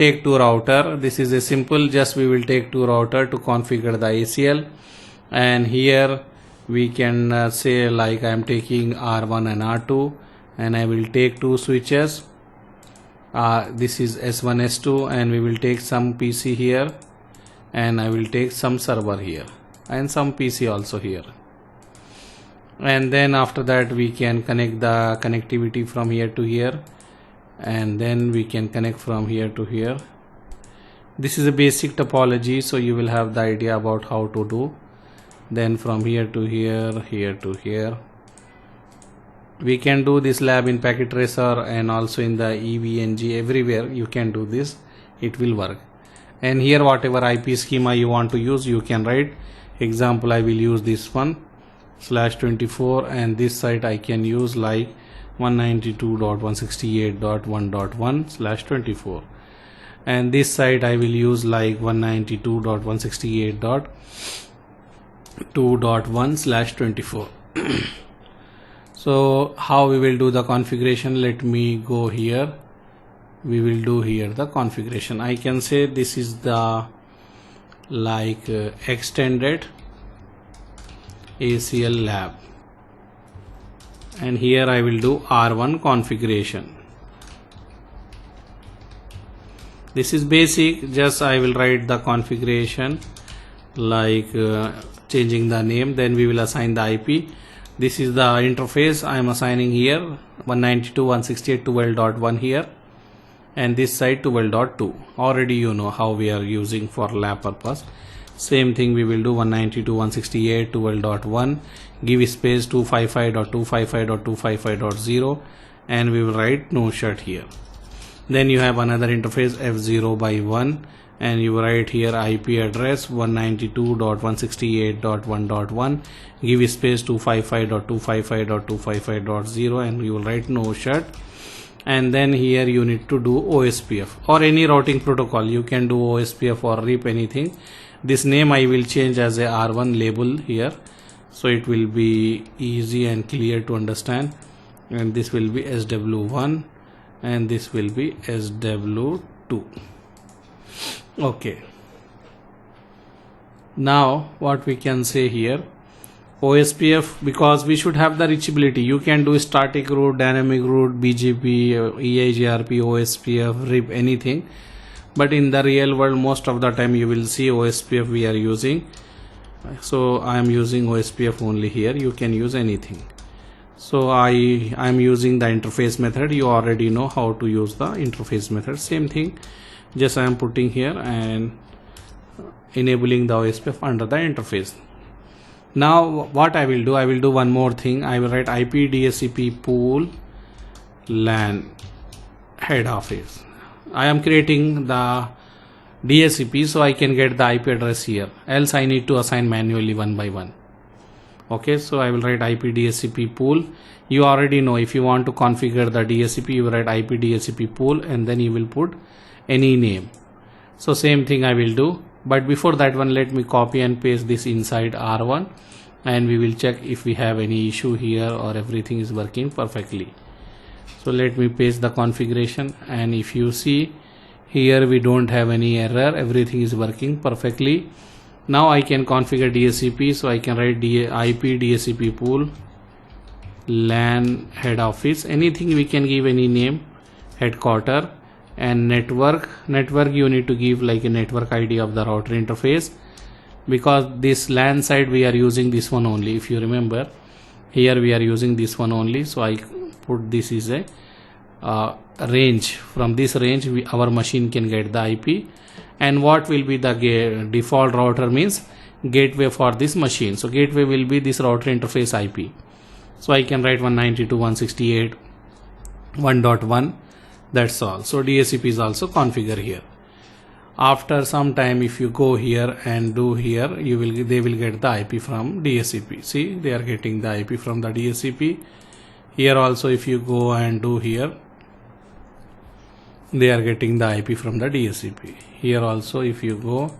take to router. This is a simple, just we will take to router to configure the ACL. And here we can say like I am taking R1 and R2, and I will take two switches. This is S1 S2, and we will take some PC here, and I will take some server here and some PC also here. And then after that we can connect the connectivity from here to here, and then we can connect from here to here. This is a basic topology, so you will have the idea about how to do. Then from here to here, here to here. We can do this lab in Packet Tracer and also in the EVNG, everywhere you can do this, it will work. And here whatever IP schema you want to use, you can write. Example, I will use this one /24, and this site I can use like 192.168.1.1/24, and this site I will use like 192.168.2.1/24. So how we will do the configuration? Let me go here. We will do here the configuration. I can say this is the like extended ACL lab, and here I will do R1 configuration. This is basic, just I will write the configuration like changing the name, then we will assign the IP. This is the interface I am assigning here, 192.168.12.1 here, and this side 12.2. Already you know how we are using for lab purpose. Same thing we will do 192.168.12.1, give space 255.255.255.0, and we will write no shut here. Then you have another interface F0/1, and you write here IP address 192.168.1.1, give space 255.255.255.0, and you will write no shut. And then here you need to do OSPF or any routing protocol. You can do OSPF or RIP, anything. This name I will change as a R1 label here, so it will be easy and clear to understand. And this will be SW1, and this will be SW2. Okay, now what we can say here, OSPF, because we should have the reachability. You can do static route, dynamic route, BGP, EIGRP, OSPF, RIP, anything. But in the real world, most of the time you will see OSPF we are using. So I am using OSPF only here. You can use anything. So I am using the interface method. You already know how to use the interface method. Same thing, just I am putting here and enabling the OSPF under the interface. Now what I will do one more thing. I will write IP DHCP pool LAN head office. I am creating the DHCP so I can get the IP address here, else I need to assign manually one by one. Okay, so I will write IP DHCP pool. You already know, if you want to configure the DHCP, you write IP DHCP pool, and then you will put any name. So same thing I will do, but before that one, let me copy and paste this inside R1, and we will check if we have any issue here or everything is working perfectly. So let me paste the configuration, and if you see here, we don't have any error, everything is working perfectly. Now I can configure DHCP, so I can write IP DHCP pool LAN head office, anything we can give any name, headquarter, and network you need to give like a network ID of the router interface, because this LAN side we are using this one only. If you remember, here we are using this one only, so I put this is a range. From this range our machine can get the IP, and what will be the default router means gateway for this machine. So gateway will be this router interface IP. So I can write 192.168.1.1. That's all. So DHCP is also configured here. After some time, if you go here and do here, they will get the IP from DHCP. See, they are getting the IP from the DHCP. Here also, if you go and do here, they are getting the IP from the DHCP. Here also, if you go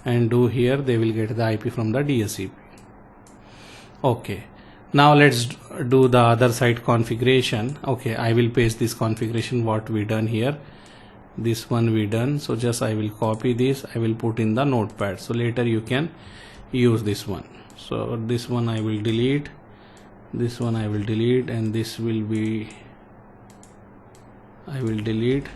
and do here, they will get the IP from the DHCP. Okay, now let's do the other side configuration. Okay, I will paste this configuration what we done here. this one we done. So just I will copy this, I will put in the notepad, so later you can use this one. So this one I will delete, this one I will delete, and this will be, I will delete.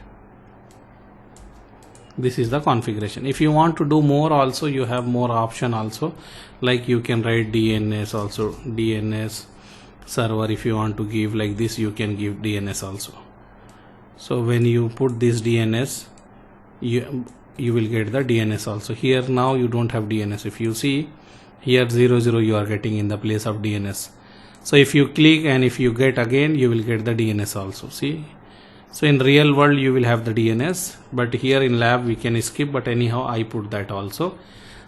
This is the configuration. If you want to do more also, you have more option also, like you can write DNS also, DNS server. If you want to give like this, you can give DNS also. So when you put this DNS, you will get the DNS also. Here now you don't have DNS. If you see here 00 you are getting in the place of DNS. So if you click and if you get again, you will get the DNS also. See, so in real world you will have the DNS, but here in lab we can skip, but anyhow I put that also.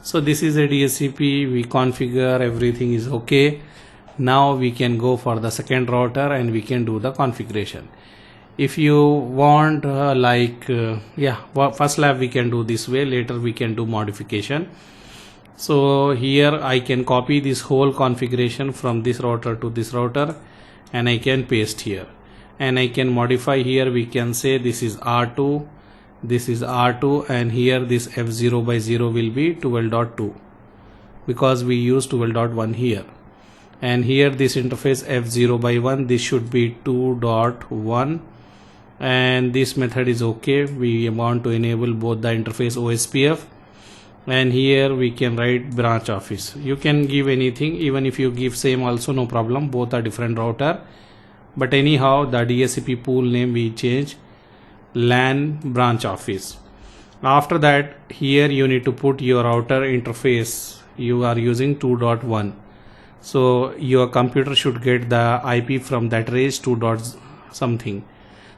So this is a DHCP, we configure, everything is okay. Now we can go for the second router and we can do the configuration. If you want first lab we can do this way, later we can do modification. So here I can copy this whole configuration from this router to this router and I can paste here, and I can modify here. We can say this is R2, this is R2, and here this F0 by 0 will be 12.2 because we use 12.1 here, and here this interface F0 by 1, this should be 2.1, and this method is okay. We want to enable both the interface OSPF, and here we can write branch office. You can give anything, even if you give same also no problem, both are different router, but anyhow the DHCP pool name we change LAN branch office. After that here you need to put your router interface. You are using 2.1, so your computer should get the IP from that range 2. something.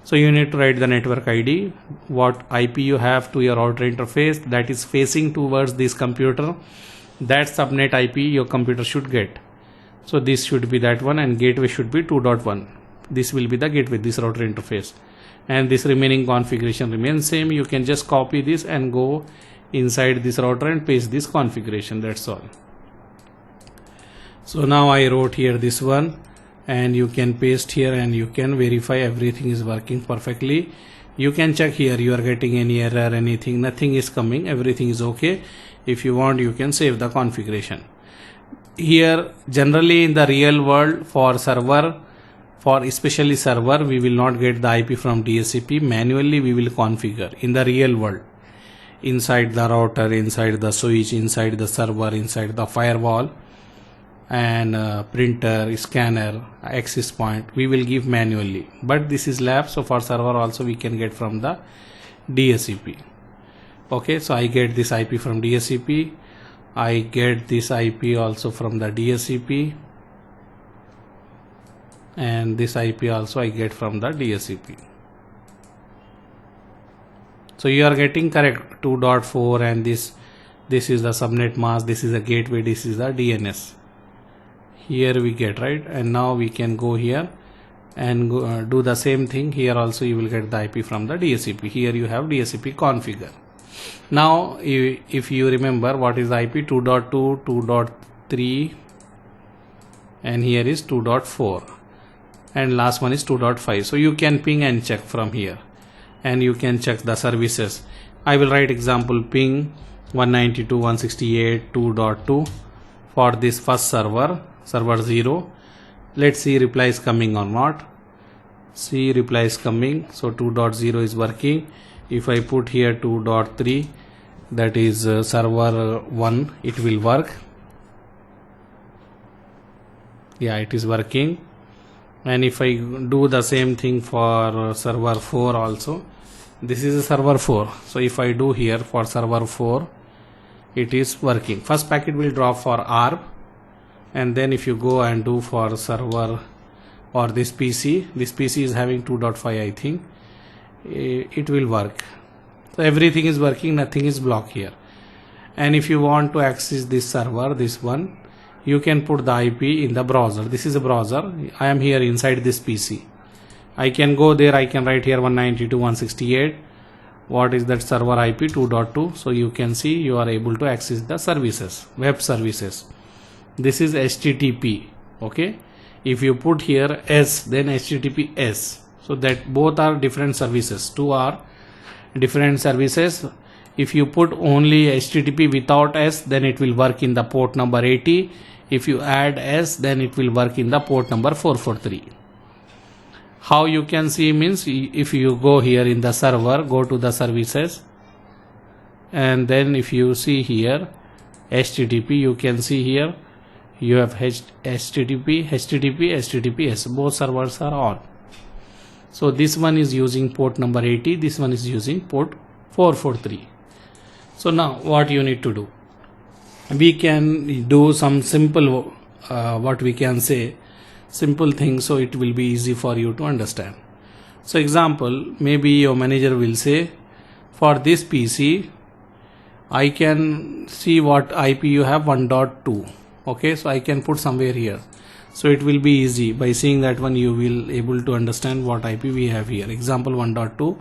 So you need to write the network ID, what IP you have to your router interface that is facing towards this computer, that subnet IP your computer should get. So this should be that one, and gateway should be 2.1. This will be the gateway, this router interface, and this remaining configuration remains same. You can just copy this and go inside this router and paste this configuration, that's all. So now I wrote here this one, and you can paste here and you can verify everything is working perfectly. You can check here, you are getting any error, anything, nothing is coming, everything is okay. If you want, you can save the configuration. Here generally in the real world for server, for especially server, we will not get the IP from DHCP, manually we will configure in the real world, inside the router, inside the switch, inside the server, inside the firewall, and printer, scanner, access point, we will give manually. But this is lab, so for server also we can get from the DHCP. Okay, so I get this IP from DHCP, I get this IP also from the DHCP, and this IP also I get from the DHCP. So you are getting correct 2.4, and this is the subnet mask, this is a gateway, this is the DNS. Here we get right, and now we can go here and go, do the same thing. Here also you will get the IP from the DHCP. Here you have DHCP configure. Now if you remember what is the IP, 2.2, 2.3, and here is 2.4, and last one is 2.5. So you can ping and check from here, and you can check the services. I will write example ping 192.168.2.2 for this first server 0. Let's see reply is coming or not. See, reply is coming, so 2.0 is working. If I put here 2.3, that is server 1, it will work. Yeah, it is working. And if I do the same thing for server 4 also, this is a server 4. So if I do here for server 4, it is working. First packet will drop for ARP, and then if you go and do for server or this PC is having 2.5, I think it will work. So everything is working, nothing is blocked here. And if you want to access this server, this one, you can put the IP in the browser. This is a browser. I am here inside this PC. I can go there, I can write here 192.168. What is that server IP? 2.2. So you can see you are able to access the services, web services. This is HTTP. Okay, if you put here S, then HTTPS, so that both are different services. Two are different services. If you put only HTTP without S, then it will work in the port number 80. If you add S, then it will work in the port number 443. How you can see means, if you go here in the server, go to the services, and then if you see here HTTP, you can see here you have HTTP, HTTPS, both servers are on. So this one is using port number 80, this one is using port 443. So now what you need to do, we can do some simple what we can say simple things, so it will be easy for you to understand. So example, maybe your manager will say, for this PC I can see what IP you have 1.2. okay, so I can put somewhere here, so it will be easy. By seeing that one, you will able to understand what IP we have here. Example 1.2,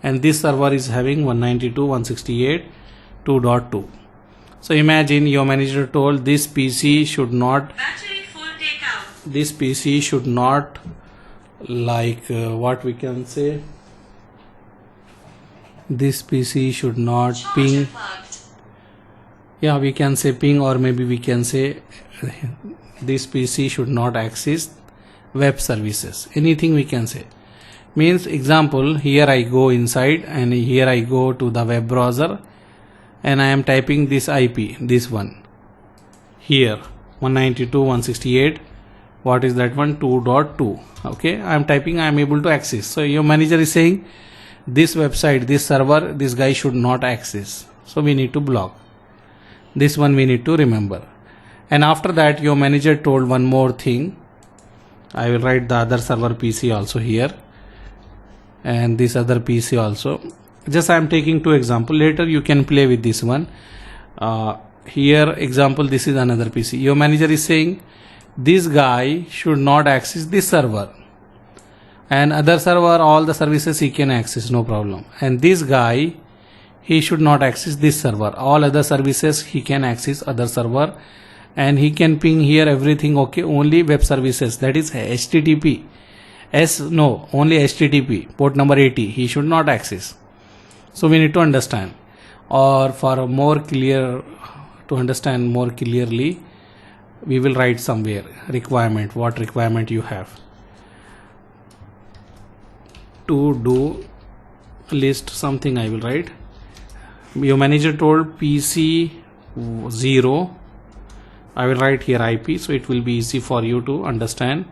and this server is having 192.168.2.2. so imagine your manager told this PC should not, this PC should not, like what we can say, this PC should not ping, yeah, we can say ping, or maybe we can say this PC should not access web services, anything we can say. Means example, here I go inside and here I go to the web browser and I am typing this IP, this one here 192.168, what is that one, 2.2. okay, I am typing, I am able to access. So your manager is saying this website, this server, this guy should not access, so we need to block this one, we need to remember. And after that, your manager told one more thing, I will write the other server PC also here and this other PC also. Just I am taking two example, later you can play with this one. Here example, this is another PC. Your manager is saying this guy should not access this server, and other server, all the services he can access, no problem. And this guy, he should not access this server, all other services he can access other server, and he can ping here everything, okay, only web services, that is HTTP. No, only HTTP, port number 80, he should not access. So we need to understand, or for more clear, to understand more clearly, we will write somewhere requirement, what requirement you have. To do list something I will write. Your manager told PC 0, I will write here IP, so it will be easy for you to understand.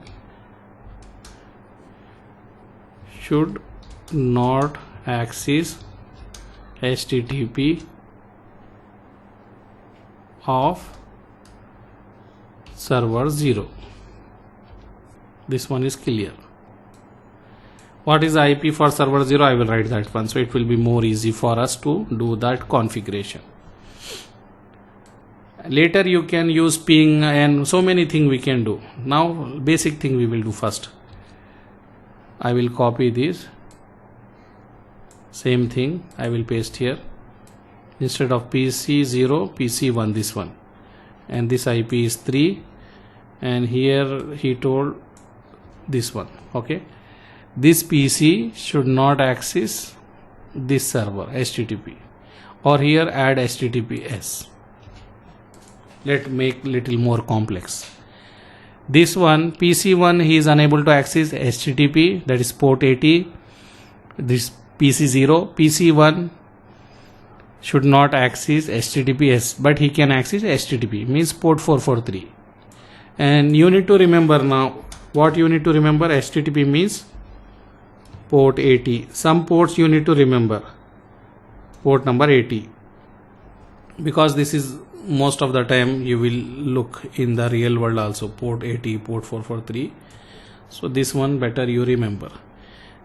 Should not access HTTP of server 0. This one is clear. What is IP for server 0? I will write that one, so it will be more easy for us to do that configuration. Later you can use ping and so many things we can do. Now basic thing we will do first. I will copy this, same thing I will paste here. Instead of PC0, PC1, this one, and this IP is 3, and here he told this one, okay. This PC should not access this server HTTP, or here add HTTPS. Let's make little more complex. This one PC1, he is unable to access HTTP, that is port 80. This PC0, PC1 should not access HTTPS, but he can access HTTP, means port 443. And you need to remember now, what you need to remember, HTTP means port 80. Some ports you need to remember, port number 80, because this is most of the time you will look in the real world also, port 80, port 443. So this one better you remember.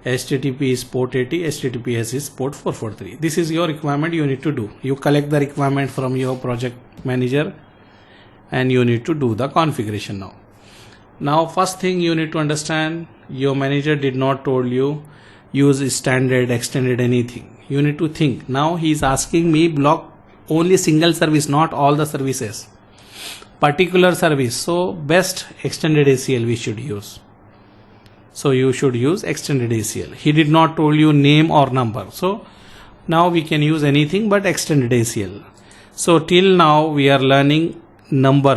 HTTP is port 80, HTTPS is port 443. This is your requirement you need to do. You collect the requirement from your project manager and you need to do the configuration now. Now first thing you need to understand, your manager did not told you use standard, extended, anything. You need to think. Now he is asking me block only single service, not all the services, particular service. So best extended ACL we should use. So you should use extended ACL. He did not told you name or number. So Now we can use anything but extended ACL. So till now we are learning number,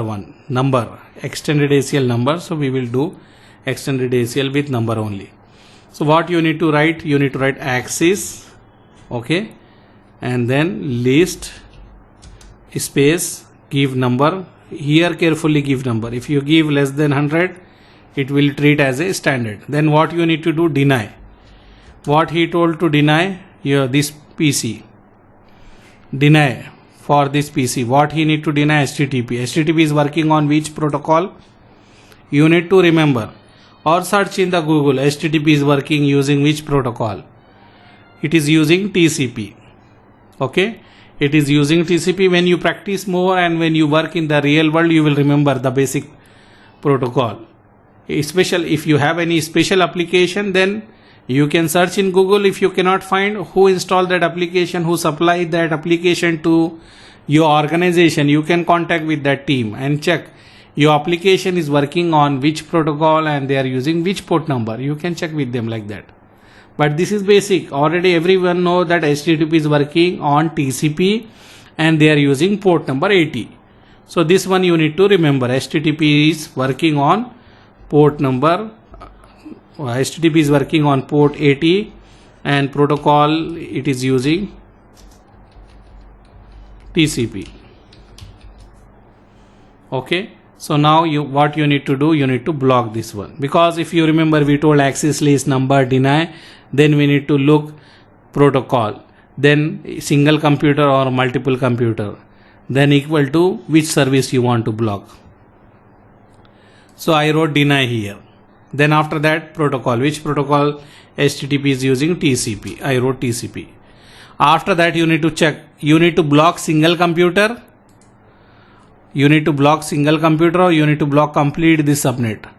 extended ACL number. So we will do extended ACL with number only. So what you need to write? You need to write axis, okay, and then list space, give number. Here carefully give number. If you give less than 100, it will treat as a standard. Then what you need to do? Deny. What he told to deny? Here this PC. Deny for this PC. What he need to deny? HTTP. HTTP is working on which protocol? You need to remember or search in the Google. HTTP is working using which protocol? It is using TCP. Okay. It is using TCP. When you practice more and when you work in the real world, you will remember the basic protocol. Especially if you have any special application, then you can search in Google. If you cannot find who installed that application, who supplied that application to your organization, you can contact with that team and check your application is working on which protocol and they are using which port number. You can check with them like that. But this is basic. Already everyone know that HTTP is working on TCP and they are using port number 80. So this one you need to remember. HTTP is working on port number. HTTP is working on port 80 and protocol it is using TCP. Okay. So now what you need to do? You need to block this one, because if you remember we told access list, number, deny. Then we need to look protocol, then single computer or multiple computer, then equal to which service you want to block. So I wrote deny here. Then after that protocol, which protocol? HTTP is using TCP. I wrote TCP. After that you need to check. You need to block single computer. You need to block single computer or you need to block complete this subnet.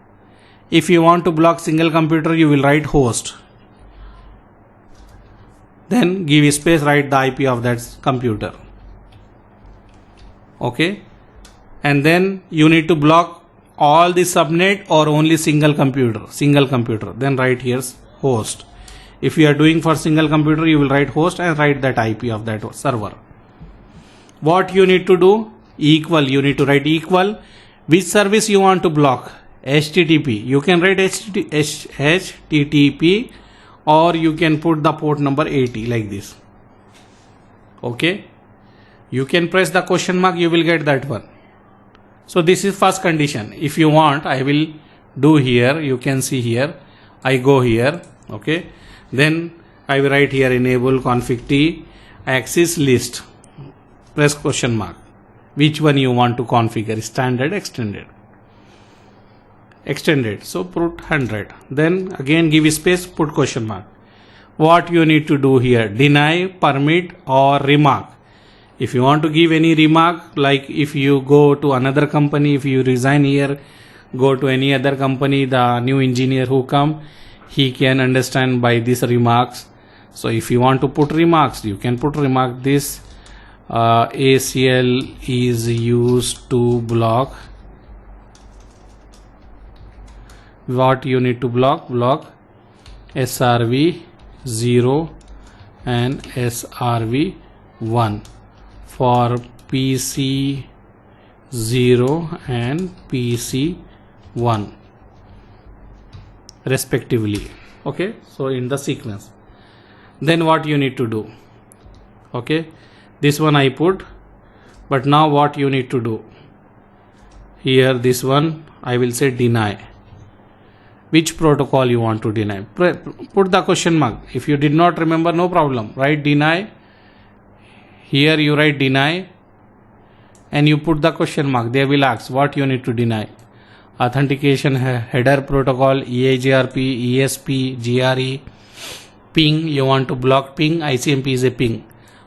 If you want to block single computer, you will write host. Then give space, write the IP of that computer. Okay. And then you need to block all the subnet or only single computer. Then write here host. If you are doing for single computer, you will write host and write that IP of that server. What you need to do? Equal. You need to write equal. Which service you want to block? HTTP. You can write HTTP or you can put the port number 80 like this. Okay. You can press the question mark, you will get that one. So this is first condition. If you want, I will do here. You can see here. I go here. Okay. Then I will write here enable config T access list. Press question mark. Which one you want to configure? Standard, extended. Extended. So put 100. Then again give space, put question mark. What you need to do here? Deny, permit or remark. If you want to give any remark, like if you go to another company, if you resign here, go to any other company, the new engineer who come, he can understand by these remarks. So if you want to put remarks, you can put remark this ACL is used to block. What you need to block? Block SRV 0 and SRV 1 for PC 0 and PC 1 respectively. Okay, so in the sequence. Then what you need to do? Okay, this one I put, but now what you need to do? Here this one I will say deny. Which protocol you want to deny? Put the question mark. If you did not remember, no problem. Write deny. Here you write deny and you put the question mark. They will ask what you need to deny. Authentication header protocol, EIGRP, ESP, GRE, ping. You want to block ping. ICMP is a ping,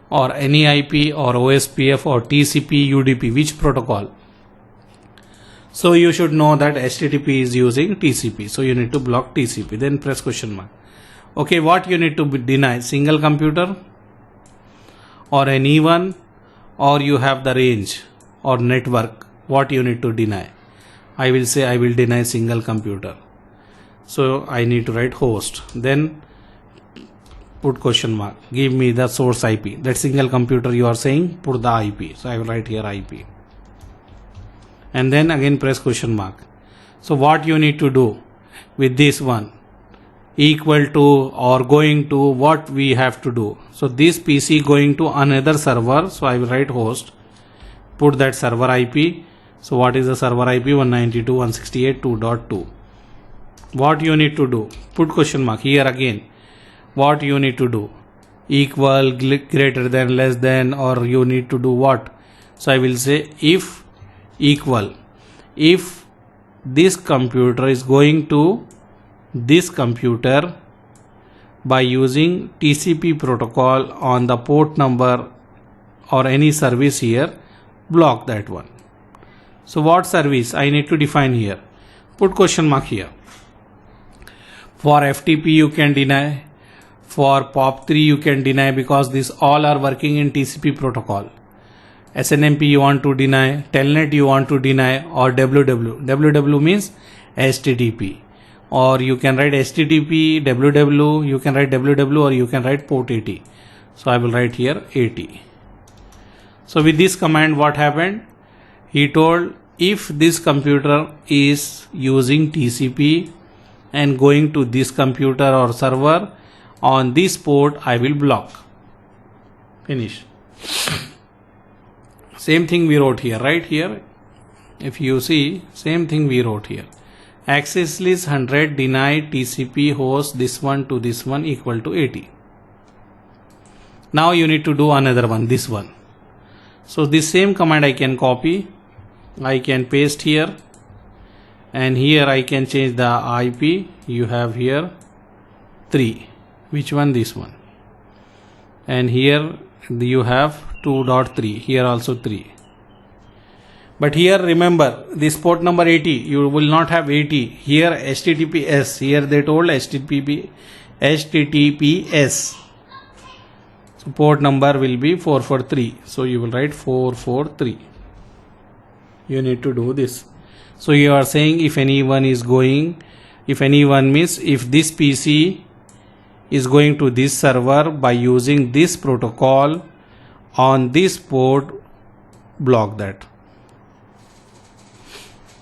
or any IP or OSPF or TCP, UDP. Which protocol? So you should know that HTTP is using TCP. So you need to block TCP. Then press question mark. Okay, what you need to deny? Single computer or anyone, or you have the range or network. What you need to deny? I will say I will deny single computer. So I need to write host. Then put question mark, give me the source IP, that single computer you are saying, put the IP. So I will write here IP, and then again press question mark. So what you need to do with this one, equal to or going to, what we have to do. So this PC going to another server, so I will write host, put that server IP. So what is the server IP? 192.168.2.2. What you need to do, put question mark here again. What you need to do, equal, greater than, less than, or you need to do what? So I will say if equal, if this computer is going to this computer by using TCP protocol on the port number or any service here, block that one. So what service I need to define here, put question mark here. For FTP you can deny, for POP3 you can deny, because these all are working in TCP protocol. SNMP you want to deny, Telnet you want to deny, or WW. WW means HTTP, or you can write HTTP, WW, you can write WW, or you can write port 80. So I will write here 80. So with this command what happened? He told if this computer is using TCP and going to this computer or server on this port, I will block. Finish. Same thing we wrote here, right here. If you see, same thing we wrote here. Access list 100 deny TCP host this one to this one equal to 80. Now you need to do another one, this one. So this same command I can copy, I can paste here, and here I can change the IP. You have here 3. Which one? This one. And here you have 2.3. Here also 3. But here remember this port number 80. You will not have 80. Here HTTPS. Here they told HTTPS. So port number will be 443. So you will write 443. You need to do this. So you are saying if anyone is going, if anyone means if this PC is going to this server by using this protocol on this port, block that.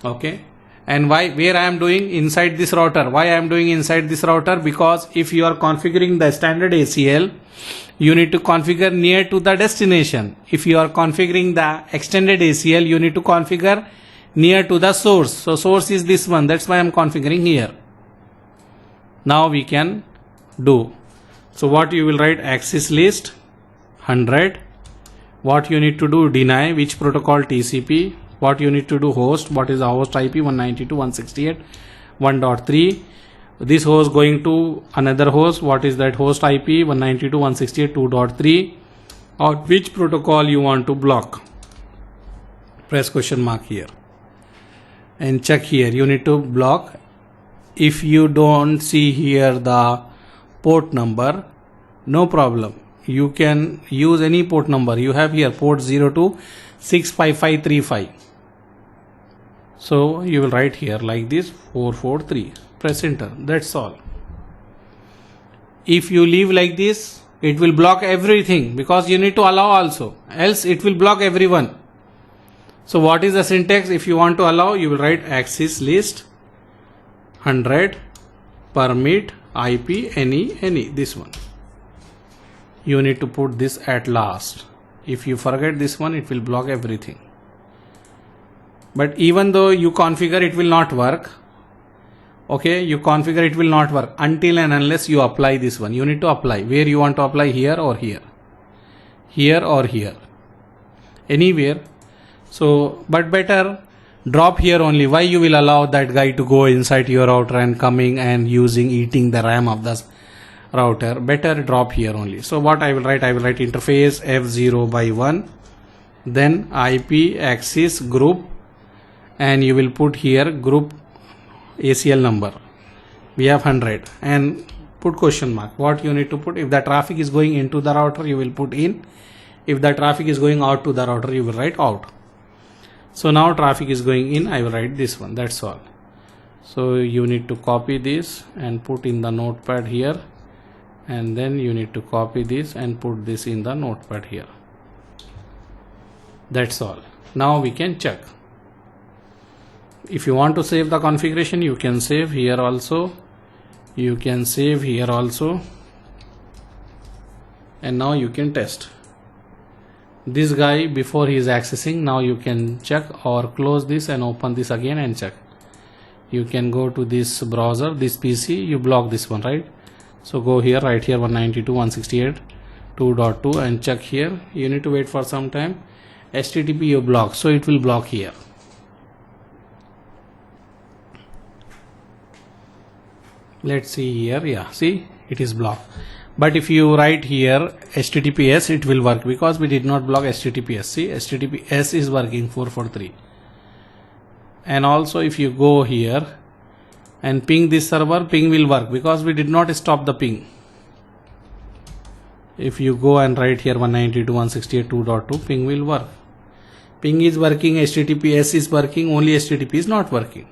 Okay. And why, where I am doing inside this router? Why I am doing inside this router? Because if you are configuring the standard ACL, you need to configure near to the destination. If you are configuring the extended ACL, you need to configure near to the source. So source is this one. That's why I am configuring here. Now we can do. So what you will write, access list 100. What you need to do, deny which protocol, TCP. What you need to do, host. What is the host IP? 192.168.1.3. This host going to another host. What is that host IP? 192.168.2.3. Or which protocol you want to block. Press question mark here and check here. You need to block. If you don't see here the port number, no problem. You can use any port number. You have here port 02.65535. So you will write here like this 443. Press enter. That's all. If you leave like this, it will block everything, because you need to allow also. Else it will block everyone. So what is the syntax? If you want to allow, you will write access list 100 permit IP any, this one. You need to put this at last. If you forget this one, it will block everything. But even though you configure, it will not work. Okay, you configure, it will not work until and unless you apply this one. You need to apply. Where you want to apply? Here or here? Here or here? Anywhere. So, but better drop here only. Why you will allow that guy to go inside your router and coming and eating the RAM of the router? Better drop here only. So what I will write? I will write interface F0/1, then IP access group, and you will put here group ACL number. We have 100 and put question mark. What you need to put? If the traffic is going into the router, you will put in. If the traffic is going out to the router, you will write out. So now traffic is going in, I will write this one. That's all. So you need to copy this and put in the notepad here and then you need to copy this and put this in the notepad here. That's all. Now we can check. If you want to save the configuration, you can save here also, you can save here also, and now you can test this guy before he is accessing. Now you can check or close this and open this again and check. You can go to this browser, this PC, you block this one, right? So go here, right here 192.168.2.2 and check here. You need to wait for some time. HTTP you block, so it will block here. Let's see here, yeah, see, it is blocked. But if you write here HTTPS, it will work because we did not block HTTPS. See, HTTPS is working 443. And also if you go here and ping this server, ping will work because we did not stop the ping. If you go and write here 192.168.2.2, ping will work. Ping is working, HTTPS is working, only HTTP is not working.